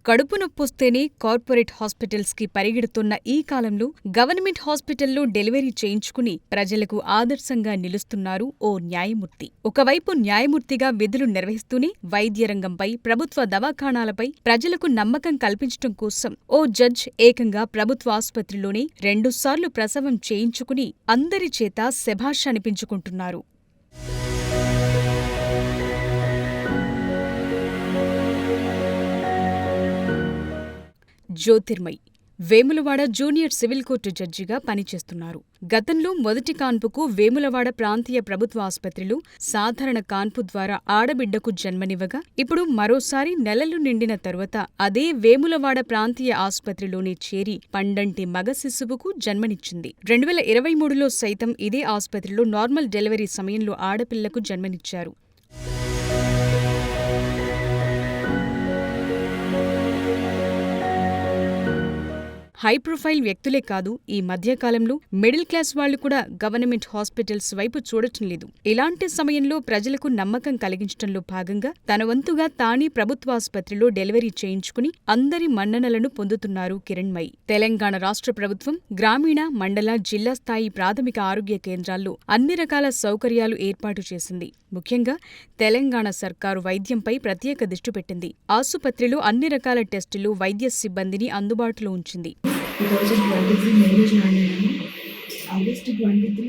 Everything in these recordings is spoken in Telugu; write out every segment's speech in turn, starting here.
కడుపు నొప్పొస్తేనే కార్పొరేట్ హాస్పిటల్స్కి పరిగెడుతున్న ఈ కాలంలో గవర్నమెంట్ హాస్పిటల్లో డెలివరీ చేయించుకుని ప్రజలకు ఆదర్శంగా నిలుస్తున్నారు ఓ న్యాయమూర్తి. ఒకవైపు న్యాయమూర్తిగా విధులు నిర్వహిస్తూనే వైద్య రంగంపై, ప్రభుత్వ దవాఖానాలపై ప్రజలకు నమ్మకం కల్పించటం కోసం ఓ జడ్జ్ ఏకంగా ప్రభుత్వ ఆసుపత్రిలోనే 2 సార్లు ప్రసవం చేయించుకుని అందరి చేత శభాష్ అనిపించుకుంటున్నారు. Jyothirmayi Vemulawada junior civil court జడ్జిగా పనిచేస్తున్నారు. గతంలో మొదటి కాన్పుకు వేములవాడ ప్రాంతీయ ప్రభుత్వ ఆసుపత్రిలో సాధారణ కాన్పు ద్వారా ఆడబిడ్డకు జన్మనివ్వగా, ఇప్పుడు మరోసారి నెలలు నిండిన తరువాత అదే వేములవాడ ప్రాంతీయ ఆసుపత్రిలోనే చేరి పండంటి మగ శిశువుకు జన్మనిచ్చింది. 2023లో సైతం ఇదే ఆసుపత్రిలో నార్మల్ డెలివరీ సమయంలో ఆడపిల్లకు జన్మనిచ్చారు. హైప్రొఫైల్ వ్యక్తులే కాదు, ఈ మధ్యకాలంలో మిడిల్ క్లాస్ వాళ్లు కూడా గవర్నమెంట్ హాస్పిటల్స్ వైపు చూడటం లేదు. ఇలాంటి సమయంలో ప్రజలకు నమ్మకం కలిగించడంలో భాగంగా తన వంతుగా తానే ప్రభుత్వాసుపత్రిలో డెలివరీ చేయించుకుని అందరి మన్ననలను పొందుతున్నారు కిరణ్మయి. తెలంగాణ రాష్ట్ర ప్రభుత్వం గ్రామీణ, మండల, జిల్లా స్థాయి ప్రాథమిక ఆరోగ్య కేంద్రాల్లో అన్ని రకాల సౌకర్యాలు ఏర్పాటు చేసింది. ముఖ్యంగా తెలంగాణ సర్కారు వైద్యంపై ప్రత్యేక దృష్టి పెట్టింది. ఆసుపత్రిలో అన్ని రకాల టెస్టులు, వైద్య సిబ్బందిని అందుబాటులో ఉంచింది. 2023 మేలో జాయిన్ అయ్యాను. ఆగస్టు 23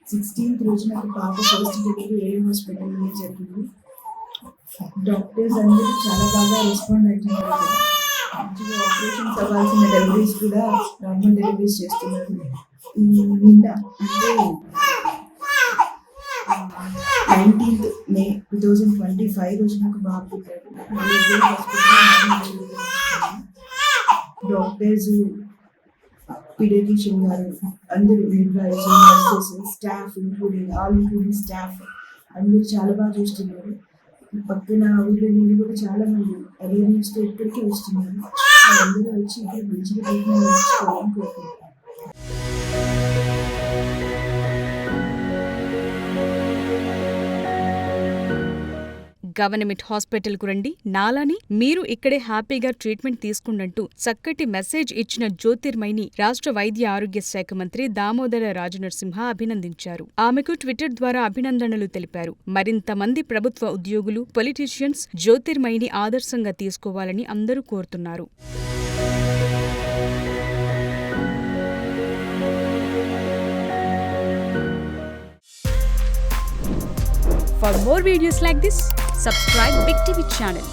16th రోజు నాకు పాప ఫస్ట్ డెలివరీ ఏరియా హాస్పిటల్లో జరిగింది. డాక్టర్స్ అందరూ చాలా బాగా రెస్పాండ్ అవుతున్నారు. మంచిగా ఆపరేషన్స్ అవ్వాల్సిన డెలివరీస్ కూడా నార్మల్ డెలివరీస్ చేస్తున్నారు. నిన్న అంటే 19th మే 2025 రోజు నాకు బాబు పుట్టాడు. డాక్టర్స్, పీడియాట్రిషియన్ గారు అందరూ, midwives, nurses, staff including staff అందరూ చాలా బాగా చూస్తున్నారు. పక్కన ఊళ్ళో నుండి కూడా చాలా మంది అవేర్నెస్తో ఇప్పటికీ వస్తున్నారు. అందరూ వచ్చి ఇక్కడ మంచిగా ట్రీట్మెంట్ నేర్చుకోవాలని కోరుకుంటున్నారు. గవర్నమెంట్ హాస్పిటల్కు రండి, నాలాని మీరు ఇక్కడే హ్యాపీగా ట్రీట్మెంట్ తీసుకుండంటూ చక్కటి మెసేజ్ ఇచ్చిన జ్యోతిర్మయిని రాష్ట్ర వైద్య ఆరోగ్య శాఖ మంత్రి దామోదర రాజనరసింహ అభినందించారు. ఆమెకు ట్విట్టర్ ద్వారా అభినందనలు తెలిపారు. మరింత మంది ప్రభుత్వ ఉద్యోగులు, పొలిటీషియన్స్ జ్యోతిర్మయిని ఆదర్శంగా తీసుకోవాలని అందరూ కోరుతున్నారు. For more videos like this, subscribe Big TV channel.